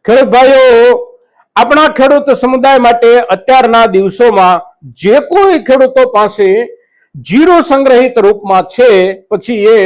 ખેડૂત ભાઈઓ, આપણા ખેડૂત સમુદાય માટે અત્યારના દિવસોમાં જે કોઈ ખેડૂતો પાસે જીરો સંગ્રહિત રૂપમાં છે, પછી એ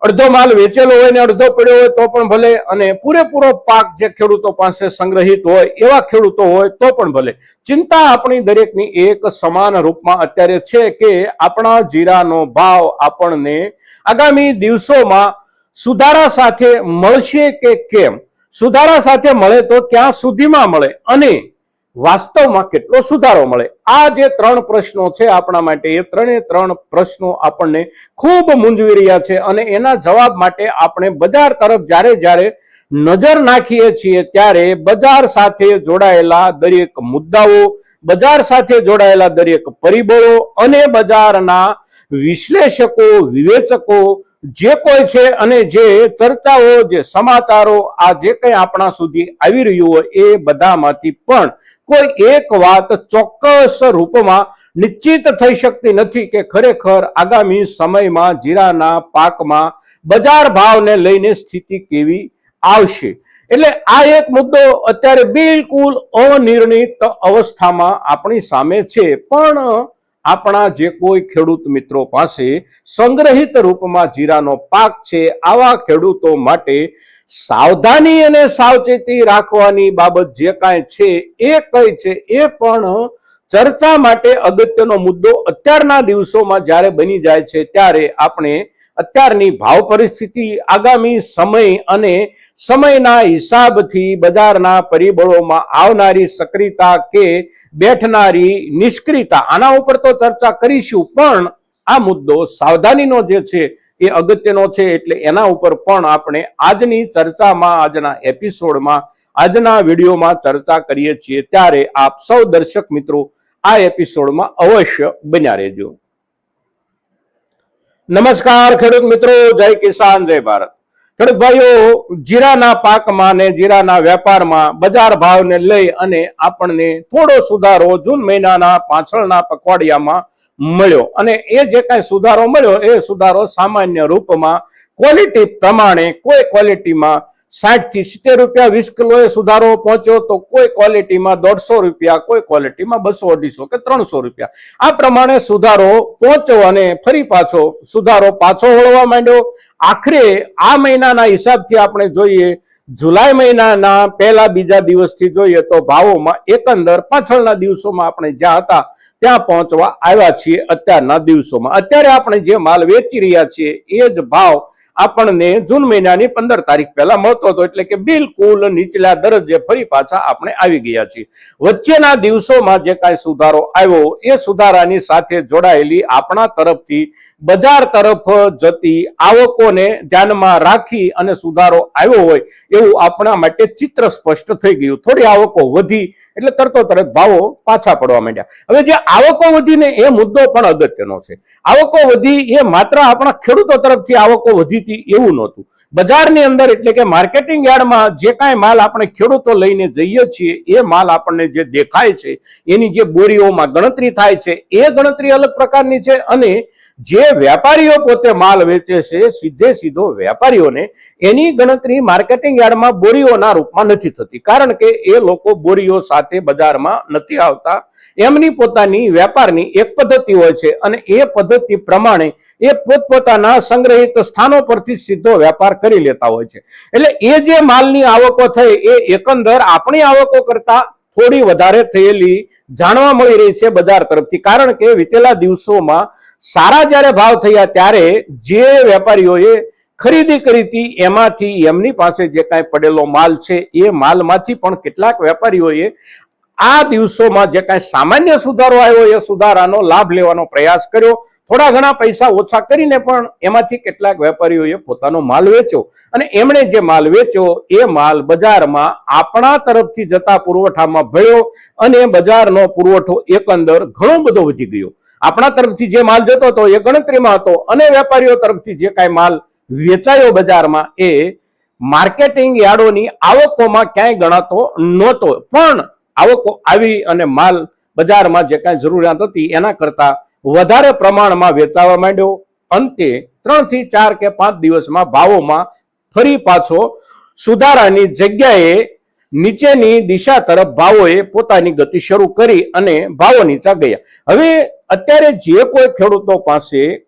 અડધો માલ વેચેલો હોય ને અડધો પડ્યો હોય તો પણ ભલે, અને પૂરેપૂરો પાક જે ખેડૂતો પાસે સંગ્રહિત હોય એવા ખેડૂતો હોય તો પણ ભલે, ચિંતા આપણી દરેકની એક સમાન રૂપમાં અત્યારે છે કે આપણા જીરાનો ભાવ આપણને આગામી દિવસોમાં સુધારા સાથે મળશે કે કેમ, સુધારા સાથે મળે તો ક્યાં સુધીમાં મળે અને વાસ્તવમાં કેટલો સુધારો મળે, આ જે ત્રણ પ્રશ્નો છે આપણા માટે, એ ત્રણ પ્રશ્નો આપણને ખૂબ મૂંઝવી રહ્યા છે. અને એના જવાબ માટે આપણે બજાર તરફ જ્યારે નજર નાખીએ છીએ ત્યારે બજાર સાથે જોડાયેલા દરેક મુદ્દાઓ, બજાર સાથે જોડાયેલા દરેક પરિબળો અને બજારના વિશ્લેષકો, વિવેચકો જે કોઈ છે અને જે ચર્ચાઓ, જે સમાચારો, આ જે કંઈ આપણા સુધી આવી રહ્યું હોય એ બધામાંથી પણ કોઈ એક વાત ચોક્કસ રૂપમાં નિશ્ચિત થઈ શકતી નથી કે ખરેખર આગામી સમયમાં જીરાના પાકમાં બજાર ભાવને લઈને સ્થિતિ કેવી આવશે. એટલે આ એક મુદ્દો અત્યારે બિલકુલ અનિર્ણિત અવસ્થામાં આપણી સામે છે. પણ આપણા જે કોઈ ખેડૂત મિત્રો પાસે સંગ્રહિત રૂપમાં જીરાનો પાક છે, આવા ખેડૂતો માટે સાવધાની અને સાવચેતી રાખવાની બાબત જે કાંઈ છે એ કઈ છે એ પણ ચર્ચા માટે અગત્યનો મુદ્દો અત્યારના દિવસોમાં જ્યારે બની જાય છે ત્યારે આપણે અત્યારની ભાવ પરિસ્થિતિ, આગામી સમય અને સમયના હિસાબથી બજારના પરિબળોમાં આવનારી સક્રિયતા કે બેઠનારી નિષ્ક્રિયતા, આના ઉપર તો ચર્ચા કરીશું, પણ આ મુદ્દો સાવધાનીનો જે છે એ અગત્યનો છે. એટલે એના ઉપર પણ આપણે આજની ચર્ચામાં, આજના એપિસોડમાં, આજના વિડીયોમાં ચર્ચા કરીએ છીએ. ત્યારે આપ સૌ દર્શક મિત્રો આ એપિસોડમાં અવશ્ય બન્યા રહેજો. નમસ્કાર ખેડૂત મિત્રો, જય કિસાન, જય ભારત. ખેડૂત ભાઈઓ, જીરાના પાકમાં ને જીરાના વેપારમાં બજાર ભાવને લઈ અને આપણને થોડો સુધારો જૂન મહિનાના પાછળના પખવાડિયામાં મળ્યો. અને એ જે કાંઈ સુધારો મળ્યો એ સુધારો સામાન્ય રૂપમાં ક્વોલિટી પ્રમાણે, કોઈ ક્વોલિટીમાં 60 થી 70 રૂપિયા 20 કિલોએ સુધારો પહોંચ્યો, તો કોઈ ક્વોલિટીમાં 150 રૂપિયા, કોઈ ક્વોલિટીમાં 200, 250 કે 300 રૂપિયા, આ પ્રમાણે સુધારો પહોંચ્યો. અને ફરી પાછો સુધારો પાછો વળવા માંડ્યો. આખરે આ મહિનાના હિસાબથી આપણે જોઈએ, જુલાઈ મહિનાના પહેલા બીજા દિવસથી જોઈએ તો ભાવોમાં એકંદર પાછળના દિવસોમાં આપણે જ્યાં હતા ત્યાં પહોંચવા આવ્યા છીએ અત્યારના દિવસોમાં. અત્યારે આપણે જે માલ વેચી રહ્યા છીએ એ જ ભાવ આપણને જૂન મહિનાની 15 તારીખ પહેલા મળતો હતો. એટલે કે બિલકુલ નીચલા દરજ્જે ફરી પાછા આપણે આવી ગયા છીએ. વચ્ચેના દિવસોમાં જે કાંઈ સુધારો આવ્યો એ સુધારાની સાથે જોડાયેલી આપણા તરફથી બજાર તરફ જતી આવકોને ધ્યાનમાં રાખી અને સુધારો આવ્યો હોય એવું આપણા માટે ચિત્ર સ્પષ્ટ થઈ ગયું. થોડી આવકો વધી એટલે તરત ભાવો પાછા પડવા માંડ્યા. હવે જે આવકો વધીને એ મુદ્દો પણ અગત્યનો છે. આવકો વધી એ માત્ર આપણા ખેડૂતો તરફથી આવકો વધી હતી એવું નહોતું. બજારની અંદર એટલે કે માર્કેટિંગ યાર્ડમાં જે કાંઈ માલ આપણે ખેડૂતો લઈને જઈએ છીએ એ માલ આપણને જે દેખાય છે, એની જે બોરીઓમાં ગણતરી થાય છે એ ગણતરી અલગ પ્રકારની છે. અને જે વેપારીઓ પોતે માલ વેચે છે, સીધો વેપારીઓને એની ગણતરી માર્કેટિંગ યાર્ડમાં બોરીઓના રૂપમાં નથી થતી, કારણ કે એ લોકો બોરીઓ સાથે બજારમાં નથી આવતા. એમની પોતાની વેપારની એક પદ્ધતિ હોય છે અને એ પદ્ધતિ પ્રમાણે એ પોતપોતાના સંગ્રહિત સ્થાનો પરથી સીધો વેપાર કરી લેતા હોય છે. એટલે એ જે માલની આવકો થઈ એ એકંદર આપણી આવકો કરતા થોડી વધારે થયેલી જાણવા મળી રહી છે બજાર તરફથી. કારણ કે વિતેલા દિવસોમાં સારા જ્યારે ભાવ થયા ત્યારે જે વેપારીઓએ ખરીદી કરી હતી એમાંથી એમની પાસે જે કાંઈ પડેલો માલ છે એ માલમાંથી પણ કેટલાક વેપારીઓએ આ દિવસોમાં જે કાંઈ સામાન્ય સુધારો આવ્યો એ સુધારાનો લાભ લેવાનો પ્રયાસ કર્યો. થોડા ઘણા પૈસા ઓછા કરીને પણ એમાંથી કેટલાક વેપારીઓએ પોતાનો માલ વેચ્યો. અને એમણે જે માલ વેચ્યો એ માલ બજારમાં આપણા તરફથી જતા પુરવઠામાં ભળ્યો અને બજારનો પુરવઠો એકંદર ઘણો બધો વધી ગયો. આપણા તરફથી જે માલ જતો હતો એ ગણતરીમાં હતો અને વેપારીઓ તરફથી જે કાંઈ માલ વેચાયો બજારમાં એ માર્કેટિંગ યાર્ડોની આવકોમાં ક્યાંય ગણાતો નહોતો. પણ આવકો આવી અને માલ બજારમાં જે કાંઈ જરૂરિયાત હતી એના કરતા વધારે પ્રમાણમાં વેચાવા માંડ્યો. અંતે 3 થી 4 કે 5 દિવસમાં ભાવોમાં ફરી પાછો સુધારાની જગ્યાએ નીચેની દિશા તરફ ભાવોએ પોતાની ગતિ શરૂ કરી અને ભાવો નીચા ગયા. હવે અત્યારે જે કોઈ ખેડૂતો પાસે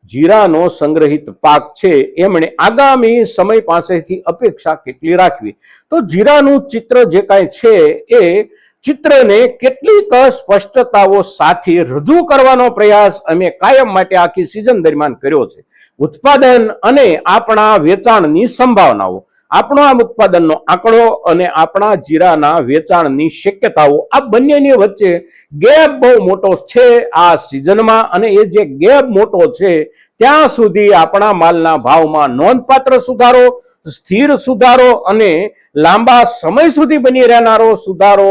જીરાનો સંગ્રહિત પાક છે એમણે આગામી સમય પાસેથી અપેક્ષા કેટલી રાખવી? તો જીરાનું ચિત્ર જે કાંઈ છે એ ચિત્રને કેટલીક સ્પષ્ટતાઓ સાથે રજૂ કરવાનો પ્રયાસ અમે કાયમ માટે આખી સિઝન દરમિયાન કર્યો છે. ઉત્પાદન અને આપણા વેચાણની સંભાવનાઓ, આપણો આ ઉત્પાદનનો આંકડો અને આપણા જીરાના વેચાણની શક્યતાઓ, આ બંનેની વચ્ચે ગેપ બહુ મોટો છે આ સિઝનમાં. અને એ જે ગેપ મોટો છે ત્યાં સુધી આપણા માલના ભાવમાં નોંધપાત્ર સુધારો, સ્થિર સુધારો અને લાંબા સમય સુધી બની રહેનારો સુધારો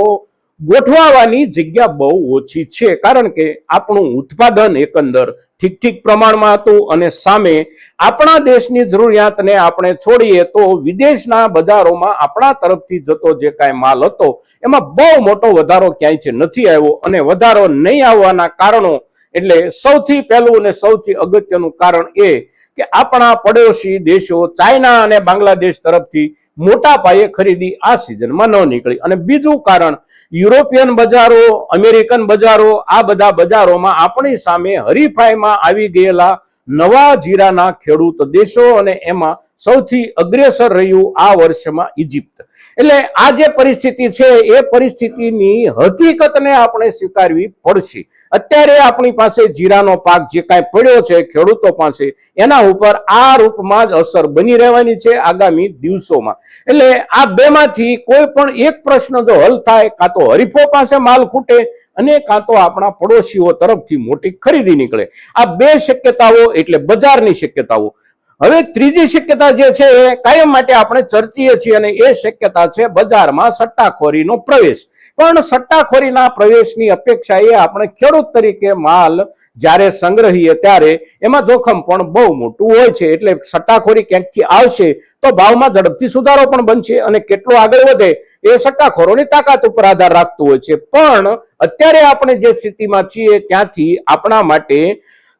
ગોઠવવાની જગ્યા બહુ ઓછી છે. કારણ કે આપણું ઉત્પાદન એકંદર ઠીક ઠીક પ્રમાણમાં હતું અને સામે આપણા દેશની જરૂરિયાતને આપણે છોડીએ તો વિદેશના બજારોમાં આપણા તરફથી જતો જે કાંઈ માલ હતો એમાં બહુ મોટો વધારો ક્યાંય નથી આવ્યો. અને વધારો નહીં આવવાના કારણો એટલે સૌથી પહેલું અને સૌથી અગત્યનું કારણ એ કે આપણા પડોશી દેશો ચાઇના અને બાંગ્લાદેશ તરફથી મોટા પાયે ખરીદી આ સિઝનમાં ન નીકળી. અને બીજું કારણ યુરોપિયન બજારો, અમેરિકન બજારો, આ બધા બજારોમાં આપણી સામે હરીફાઈમાં આવી ગયેલા નવા જીરાના ખેડૂત દેશો અને એમાં સૌથી અગ્રેસર રહ્યું આ વર્ષમાં ઇજિપ્ત. એટલે આ જે પરિસ્થિતિ છે એ પરિસ્થિતિની હકીકતને આપણે સ્વીકારવી પડશે. અત્યારે આપણી પાસે જીરાનો પાક જે કાંઈ પડ્યો છે ખેડૂતો પાસે, એના ઉપર આ રૂપમાં જ અસર બની રહેવાની છે આગામી દિવસોમાં. એટલે આ બેમાંથી કોઈ પણ એક પ્રશ્ન જો હલ થાય, કાં તો હરીફો પાસે માલ ખૂટે અને કાં તો આપણા પડોશીઓ તરફથી મોટી ખરીદી નીકળે. આ બે શક્યતાઓ એટલે બજારની શક્યતાઓ. હવે ત્રીજી શક્યતા જે છે એ કાયમ માટે આપણે ચર્ચીએ છીએ અને એ શક્યતા છે બજારમાં સટ્ટાખોરીનો પ્રવેશ. પણ સટ્ટાખોરીના પ્રવેશની અપેક્ષા એ આપણે ખેડૂત તરીકે માલ જ્યારે સંગ્રહીએ ત્યારે એમાં જોખમ પણ બહુ મોટું હોય છે. એટલે સટ્ટાખોરી ક્યાંકથી આવશે તો ભાવમાં ઝડપથી સુધારો પણ બનશે અને કેટલો આગળ વધે એ સટ્ટાખોરોની તાકાત ઉપર આધાર રાખતું હોય છે. પણ અત્યારે આપણે જે સ્થિતિમાં છીએ ત્યાંથી આપણા માટે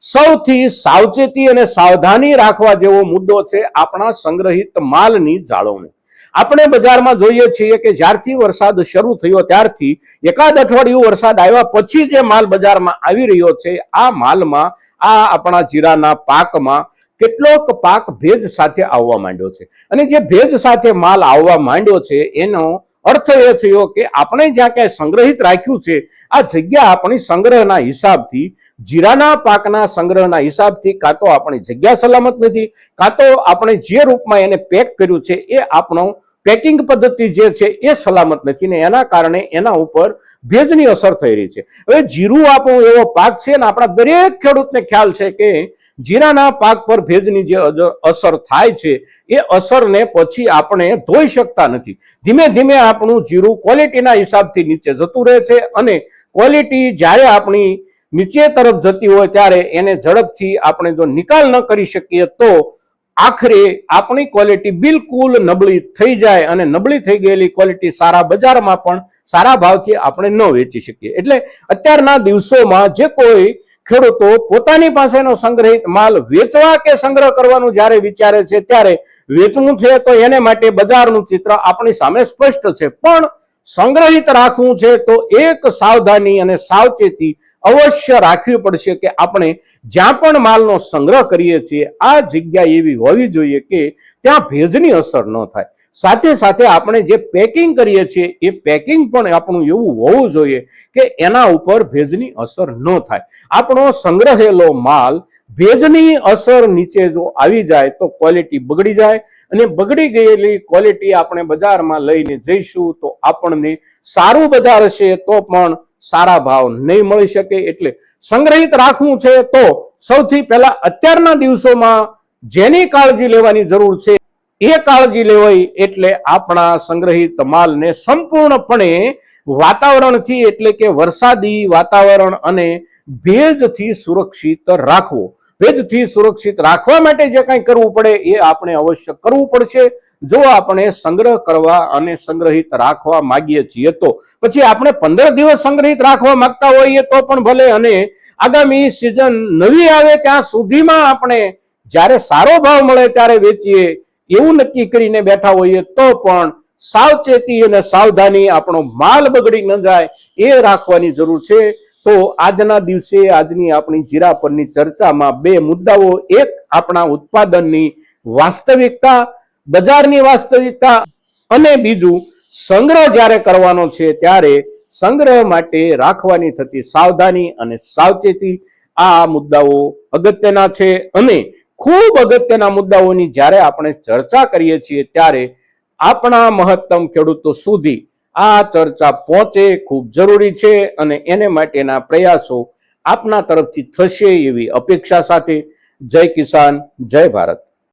સૌથી સાવચેતી અને સાવધાની રાખવા જેવો મુદ્દો છે આપણા સંગ્રહિત માલની જાળવણી. આપણે બજારમાં જોઈએ છીએ કે જ્યારથી વરસાદ શરૂ થયો ત્યારથી એકાદ અઠવાડિયું વરસાદ આવ્યા પછી જે માલ બજારમાં આવી રહ્યો છે, આ માલમાં, આ આપણા જીરાના પાકમાં કેટલોક પાક ભેજ સાથે આવવા માંડ્યો છે. અને જે ભેજ સાથે માલ આવવા માંડ્યો છે એનો અર્થ એ થયો કે આપણે જ્યાં ક્યાંય સંગ્રહિત રાખ્યું છે આ જગ્યા આપણી સંગ્રહના હિસાબથી, જીરાના પાકના સંગ્રહના હિસાબથી કાં તો આપણી જગ્યા સલામત નથી, કાં તો આપણે જે રૂપમાં એને પેક કર્યું છે એ આપણો પેકિંગ પદ્ધતિ જે છે એ સલામત નથી ને એના કારણે એના ઉપર ભેજની અસર થઈ રહી છે. હવે જીરું આપણો એવો પાક છે ને આપણા દરેક ખેડૂતને ખ્યાલ છે કે જીરાના પાક પર ભેજની જે અસર થાય છે એ અસરને પછી આપણે ધોઈ શકતા નથી. ધીમે ધીમે આપણું જીરું ક્વોલિટીના હિસાબથી નીચે જતું રહે છે અને ક્વોલિટી જ્યારે આપણી નીચે તરફ જતી હોય ત્યારે એને ઝડપથી આપણે જો નિકાલ ન કરી શકીએ તો આખરે આપણી ક્વોલિટી બિલકુલ નબળી થઈ જાય અને નબળી થઈ ગયેલી ક્વોલિટી સારા બજારમાં પણ સારા ભાવથી આપણે ન વેચી શકીએ. એટલે અત્યારના દિવસોમાં જે કોઈ ખેડૂતો પોતાની પાસેનો સંગ્રહિત માલ વેચવા કે સંગ્રહ કરવાનું જ્યારે વિચારે છે ત્યારે વેચવું છે તો એને માટે બજારનું ચિત્ર આપણી સામે સ્પષ્ટ છે. પણ સંગ્રહિત રાખવું છે તો એક સાવધાની અને સાવચેતી અવશ્ય રાખવી પડશે કે આપણે જ્યાં પણ માલનો સંગ્રહ કરીએ છીએ આ જગ્યા એવી હોવી જોઈએ કે ત્યાં ભેજની અસર ન થાય. સાથે સાથે આપણે જે પેકિંગ કરીએ છીએ એ પેકિંગ પણ આપણું એવું હોવું જોઈએ કે એના ઉપર ભેજની અસર ન થાય. આપણો સંગ્રહેલો માલ ભેજની અસર નીચે જો આવી જાય તો ક્વોલિટી બગડી જાય અને બગડી ગયેલી ક્વોલિટી આપણે બજારમાં લઈને જઈશું તો આપણને સારું બજાર હશે તો પણ સારા ભાવ નહીં મળી શકે. એટલે સંગ્રહિત રાખવું છે તો સૌથી પહેલા અત્યારના દિવસોમાં જેની કાળજી લેવાની જરૂર છે એ કાળજી લેવાય એટલે આપણા સંગ્રહિત માલને સંપૂર્ણપણે વાતાવરણથી એટલે કે વરસાદી વાતાવરણ અને ભેજથી સુરક્ષિત રાખવો. ભેજથી સુરક્ષિત રાખવા માટે જે કંઈ કરવું પડે એ આપણે અવશ્ય કરવું પડશે જો આપણે સંગ્રહ કરવા અને સંગ્રહિત રાખવા માંગીએ છીએ તો. પછી આપણે 15 દિવસ સંગ્રહિત રાખવા માંગતા હોઈએ તો પણ ભલે અને આગામી સિઝન નવી આવે ત્યાં સુધીમાં આપણે જ્યારે સારો ભાવ મળે ત્યારે વેચીએ એવું નક્કી કરીને બેઠા હોઈએ તો પણ સાવચેતી અને સાવધાની, આપણો માલ બગડી ન જાય એ રાખવાની જરૂર છે. તો આજના દિવસે આજની આપણી જીરા પરની ચર્ચામાં બે મુદ્દાઓ, એક આપણા ઉત્પાદનની વાસ્તવિકતા, બજારની વાસ્તવિકતા, અને બીજું સંગ્રહ જ્યારે કરવાનો છે ત્યારે સંગ્રહ માટે રાખવાની થતી સાવધાની અને સાવચેતી. આ મુદ્દાઓ અગત્યના છે અને ખૂબ અગત્યના મુદ્દાઓની જ્યારે આપણે ચર્ચા કરીએ છીએ ત્યારે આપણા મહત્તમ ખેડૂતો સુધી આ ચર્ચા પહોંચે ખૂબ જરૂરી છે અને એને માટેના પ્રયાસો આપના તરફથી થશે એવી અપેક્ષા સાથે જય કિસાન, જય ભારત.